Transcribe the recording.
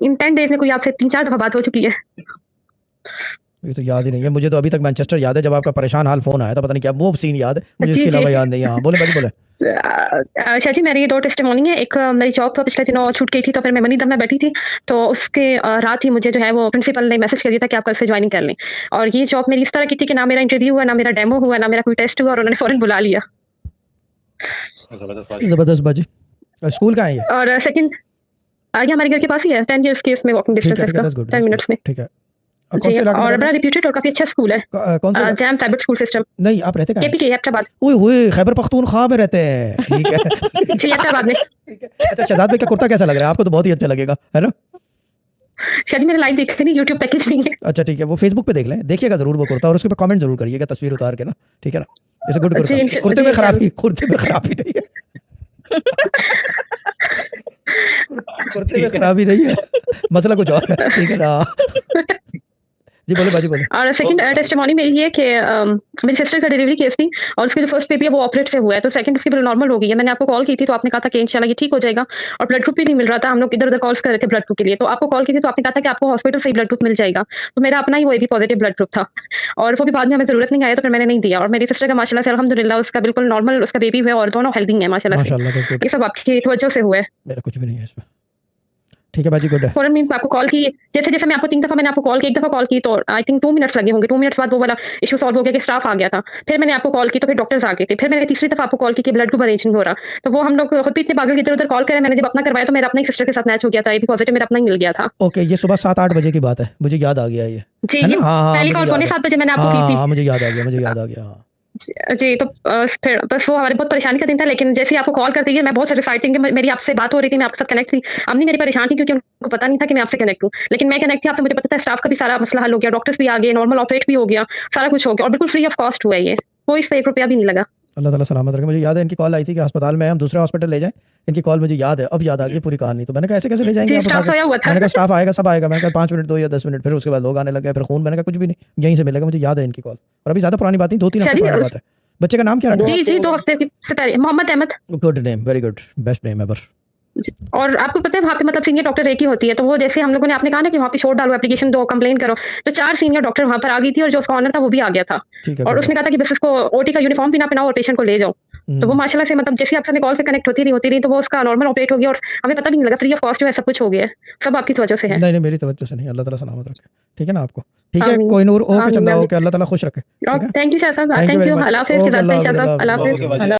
इन 10 days में कोई आपसे 3-4 दफ़ा बात हो चुकी है? ये तो याद ही नहीं है मुझे। तो अभी तक मैनचेस्टर याद है जब आपका परेशान हाल फ़ोन आया था, पता नहीं क्या वो सीन याद है मुझे, जी, इसके जी। अलावा याद नहीं है। हाँ, बोले बाजी बोले। अच्छा जी, मेरी 2 टेस्टिमोनी है। एक मेरी जॉब पिछले दिनों छूट गई थी, तो फिर मैं मनीदम में बैठी थी, तो उसके रात ही मुझे जो है वो प्रिंसिपल ने मैसेज कर दिया था कि आप कल से जॉइनिंग कर लें। और ये जॉब मेरी इस तरह की थी कि ना मेरा इंटरव्यू हुआ, ना मेरा डेमो हुआ, ना मेरा कोई टेस्ट हुआ और उन्होंने फ़ौरन बुला लिया। ज़बरदस्त बाजी। स्कूल कहाँ है ये? और सेकंड ये हमारे घर के पास ही है, 10 इयर्स के इसमें वॉकिंग ठीक डिस्टेंस है, है ठीक है, इसका, that's good, 10 that's good. Minutes में। ठीक है। कौन जी, से इलाके में और रहते बड़ा हैं? रेप्यूटेड और काफ़ी अच्छा स्कूल है। कौन से इलाके? Jam tablet school system. नहीं, आप रहते कहाँ हैं? केपीके हैदराबाद। ओए होए, खैबर पख्तूनख्वा में रहते हैं। ठीक है। जी, हैदराबाद में। ठीक है। अच्छा, शहजाद भाई का कुर्ता कैसा लग रहा है? आपको तो बहुत ही अच्छा लगेगा, है ना? शायद जी मैंने लाइव देखा नहीं, यूट्यूब पैकेज नहीं है। अच्छा ठीक है, वो फेसबुक पे देख लें, देखिएगा ज़रूर वो कुर्ता और उसके पे कमेंट ज़रूर करिएगा तस्वीर उतार के ना, ठीक है ना? It's a good kurta. जी, कुर्ते जी, में खराबी इंशाल्लाह। नहीं है। कुर्ते में खराबी नहीं है, मसला कुछ और है, ठीक है ना? जी बोले बाजी बोले। और सेकंड टेस्टिमोनी मेरी ये है कि मेरी सिस्टर का डिलीवरी केस थी और उसकी जो फर्स्ट बेबी है वो ऑपरेट से हुआ है, तो सेकंड उसकी नॉर्मल हो गई है। मैंने आपको कॉल की थी तो आपने कहा था कि इंशाल्लाह ये ठीक हो जाएगा और ब्लड ग्रुप भी नहीं मिल रहा था। हम लोग इधर-उधर कॉल्स कर रहे थे ब्लड ग्रुप के लिए, तो आपको कॉल की थी तो आपने कहा था कि आपको हॉस्पिटल से ही ब्लड ग्रुप मिल जाएगा। तो मेरा अपना ही वो एबी पॉजिटिव ब्लड ग्रुप था और वो भी बाद में हमें ज़रूरत नहीं आया, तो फिर मैंने नहीं दिया। और मेरी सिस्टर का माशाल्लाह से अल्हम्दुलिल्लाह उसका बिल्कुल नॉर्मल उसका बेबी हुआ है और दोनों हेल्दी हैं माशाल्लाह से। माशाल्लाह, दैट्स गुड। ये सब आपकी तवज्जो से हुआ है। मेरा कुछ भी नहीं है इसमें। ठीक है बाजी, गुड है। फ़ौरन मैंने आपको कॉल की, जैसे-जैसे मैं आपको 3 दफ़ा मैंने आपको कॉल की, 1 दफ़ा कॉल की तो आई थिंक 2 मिनट्स लगे होंगे, 2 मिनट्स बाद वो वाला इश्यू सॉल्व हो गया कि स्टाफ आ गया था। फिर मैंने आपको कॉल की तो फिर डॉक्टर्स आ गए थे। फिर मैंने तीसरी दफ़ा आपको कॉल की कि ब्लड ग्रुप अरेंज नहीं हो रहा। तो वो हम लोग खुद भी इतने पागल इधर-उधर कॉल करे, मैंने जब अपना करवाया तो मेरा अपना ही सिस्टर के साथ मैच हो गया था, एबी पॉजिटिव मेरा अपना ही मिल गया था। ओके, ये सुबह 7-8 बजे की बात है, मुझे याद आ गया ये, जी, है ये ना? हाँ, हाँ, हाँ, पहली मुझे कॉल याद पौने है। 7 बजे मैंने आपको हाँ, की हाँ, थी। हाँ, मुझे याद आ गया, मुझे याद आ गया, हाँ। जी, तो फिर बस वो हमारी बहुत परेशानी का दिन था, लेकिन जैसे ही आपको कॉल करती है, मैं बहुत सैटिस्फाइड थी कि मेरी आपसे बात हो रही थी, मैं आपके साथ कनेक्ट थी। अम्मी मेरी परेशान थी क्योंकि उनको पता नहीं था कि मैं आपसे कनेक्ट हूँ। लेकिन मैं कनेक्ट थी आपसे, मुझे पता था स्टाफ का भी सारा मसला हल हो गया, डॉक्टर्स भी आ गए, नॉर्मल ऑपरेट भी हो गया, सारा कुछ हो गया और बिल्कुल फ्री ऑफ कॉस्ट हुआ है ये। कोई इससे ₹1 भी नहीं लगा। अल्लाह ताला सलामत रखे। मुझे याद है इनकी कॉल आई थी कि अस्पताल में हैं, हम दूसरे हॉस्पिटल ले जाएँ। इनकी कॉल मुझे याद है, अब याद आ गई पूरी कहानी। तो मैंने कहा ऐसे कैसे ले जाएँगे जी, आप उठा स्टाफ के? सोया हुआ था। मैंने कहा स्टाफ आएगा, सब आएगा। मैंने कहा 5 मिनट दो या 10 मिनट, फिर उसके बाद लोग आने लग गए, फिर खून। मैंने कहा कुछ भी नहीं, यहीं से मिलेगा। मुझे याद है इनकी कॉल और अभी ज़्यादा पुरानी बात नहीं, 2-3 अच्छा हफ्ते जी पुरानी बात है। बच्चे का नाम क्या रखा है? जी, जी, 2 हफ्ते से पहले Mohammad Ahmed. Good name, very good, best name ever. जी, और आपको पता है वहाँ पे मतलब सीनियर डॉक्टर एक ही होती है, तो वो जैसे हम लोगों ने आपने कहा ना कि वहाँ पे शोर डालो, एप्लीकेशन दो, कंप्लेन करो, तो 4 सीनियर डॉक्टर वहाँ पर आ गई थी और जो उसका ऑनर था वो भी आ गया था। ठीक है, और गुड है। उसने कहा था कि बस इसको ओटी का यूनिफॉर्म भी ना पहनाओ और पेशेंट को ले जाओ। तो वो माशाल्लाह से मतलब जैसे आपसे कॉल से कनेक्ट होती रही तो वो उसका नॉर्मल ऑपरेट हो गया और हमें पता भी नहीं लगा, फ्री ऑफ कॉस्ट जो है सब कुछ हो गया है। सब आपकी वजह से है। नहीं, नहीं, मेरी तवज्जो से नहीं, अल्लाह ताला सलामत रखे। ठीक है ना आपको? ठीक है, आमीन, कोहिनूर, ओके आमीन, चंदा, आमीन। ओके, अल्लाह ताला खुश रखे। ठीक है? Thank you Shah Sahab, thank you thank very you. Much. अल्लाह हाफ़िज़, ओके, जज़ाकल्लाह अल्लाह शाह हाफ़िज़, साहब, अल्लाह अल्लाह हाफ़िज़, हाफ़िज़। अल्लाह हाफ़िज़।